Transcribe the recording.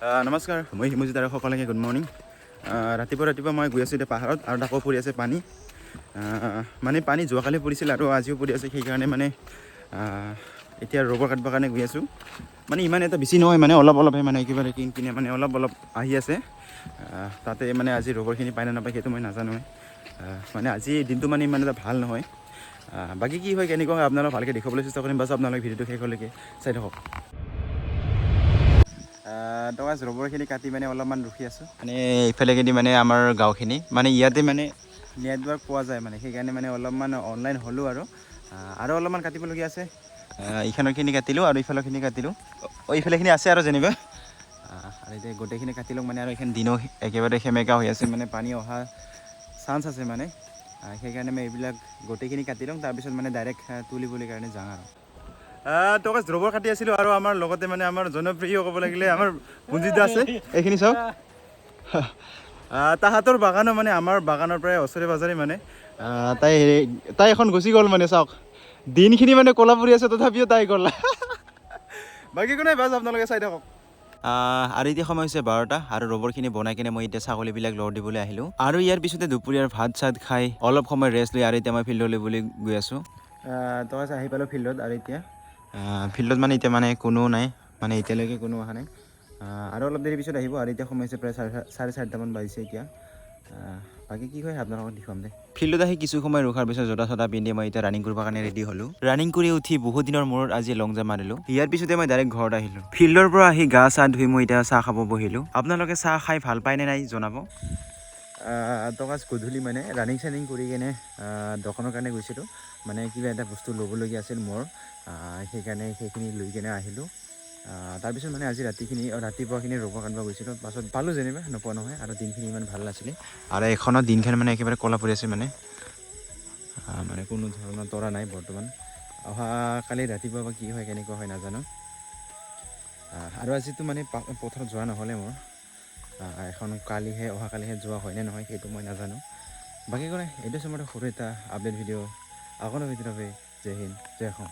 নমস্কাৰ, মই হিমজিত আৰু সকলোকে গুড মৰ্ণিং। ৰাতিপুৱা মই গৈ আছোঁ এতিয়া পাহাৰত আৰু তাকো পৰি আছে পানী। মানে পানী যোৱাকালি পৰিছিল আৰু আজিও পৰি আছে, সেইকাৰণে মানে এতিয়া ৰবৰ কাটিবৰ কাৰণে গৈ আছোঁ। মানে ইমান এটা বেছি নহয়, মানে অলপহে মানে একেবাৰে কিনে মানে অলপ আহি আছে। তাতে মানে আজি ৰবৰখিনি পায় নে নাপায় সেইটো মই নাজানো। মানে আজি দিনটো মানে ইমান এটা ভাল নহয়। বাকী কি হয় কেনেকুৱা হয় আপোনালোকক ভালকৈ দেখুৱাবলৈ চেষ্টা কৰিম, বাছ আপোনালোকে ভিডিঅ'টো শেষলৈকে চাই থাকক। ৰবৰখিনি কাটি মানে অলপমান ৰখি আছোঁ, মানে ইফালেকেদি মানে আমাৰ গাঁওখিনি মানে ইয়াতে মানে নেটৱৰ্ক পোৱা যায়, মানে সেইকাৰণে মানে অলপমান অনলাইন হ'লোঁ আৰু অলপমান কাটিবলগীয়া আছে। ইখনৰখিনি কাটিলোঁ আৰু ইফালৰখিনি কাটিলোঁ, ইফালেখিনি আছে আৰু যেনিবা আৰু এতিয়া গোটেইখিনি কাটি লওঁ মানে আৰু এইখন দিনো একেবাৰে সেমেকা হৈ আছে, মানে পানী অহা চান্স আছে মানে সেইকাৰণে মই এইবিলাক গোটেইখিনি কাটি লওঁ, তাৰপিছত মানে ডাইৰেক্ট তুলিবলৈ কাৰণে যাওঁ আৰু ৰবৰ কাটি আছিলোঁ। আৰু আমাৰ লগতে মানে আমাৰ জনপ্ৰিয় ক'ব লাগিলে আমাৰ পুঞ্জিত আছে, এইখিনি চাওক তাহাঁতৰ বাগানো মানে আমাৰ বাগানৰ পৰাই ওচৰে পাজৰে মানে তাই এখন গুচি গ'ল, মানে চাওক দিনখিনি মানে ক'লা পৰি আছে তথাপিও তাই গ'ল। বাকী একো নাই, বাছ আপোনালোকে চাই থাকক। আৰু এতিয়া সময় হৈছে 12টা আৰু ৰবৰখিনি বনাই কিনে মই এতিয়া ছাগলীবিলাক লৰ দিবলৈ আহিলোঁ। আৰু ইয়াৰ পিছতে দুপৰীয়াৰ ভাত চাত খাই অলপ সময় ৰেষ্ট লৈ আৰু এতিয়া মই ফিল্ডলৈ বুলি গৈ আছোঁ। আহি পালোঁ ফিল্ডত, আৰু এতিয়া ফিল্ডত মানে এতিয়া মানে কোনো নাই, মানে এতিয়ালৈকে কোনো অহা নাই। আৰু অলপ দেৰি পিছত আহিব, আৰু এতিয়া সময় হৈছে প্ৰায় 4:30মান বাজিছে এতিয়া। বাকী কি হয় আপোনালোকক দেখুৱাম দে। ফিল্ডত আহি কিছু সময় ৰখাৰ পিছত জোতা চোতা পিন্ধি মই এতিয়া ৰানিং কৰিবৰ কাৰণে ৰেডি হ'লোঁ। ৰানিং কৰি উঠি বহুত দিনৰ মূৰত আজি লং জাম্প মাৰিলোঁ। ইয়াৰ পিছতে মই ডাইৰেক্ট ঘৰত আহিলোঁ। ফিল্ডৰ পৰা আহি গা চা ধুই মই এতিয়া চাহ খাব বহিলোঁ। আপোনালোকে চাহ খাই ভাল পায় নে নাই জনাব। গধূলি মানে ৰানিং চানিং কৰি কিনে দোকানৰ কাৰণে গৈছিলোঁ, মানে কিবা এটা বস্তু ল'বলগীয়া আছিল মোৰ, সেইকাৰণে সেইখিনি লৈ কিনে আহিলোঁ। তাৰপিছত মানে আজি ৰাতিপুৱাখিনি ৰবৰ কাটিব গৈছিলোঁ, পাছত পালোঁ যেনিবা, নোপোৱা নহয়। আৰু দিনখিনি ইমান ভাল নাছিলে, আৰু এখনত দিনখিনি মানে একেবাৰে ক'লা পৰি আছে, মানে কোনো ধৰণৰ তৰা নাই বৰ্তমান। অহাকালি ৰাতিপুৱা বা কি হয় কেনেকুৱা হয় নাজানো। আৰু আজিতো মানে পথাৰত যোৱা নহ'লে মোৰ, অহাকালিহে যোৱা হয়নে নহয় সেইটো মই নাজানো। বাকী একো নাই, এইটো সময়ত সৰু এটা আপডেট ভিডিঅ' আগলৈ জয় হিন্দ, জয় অসম।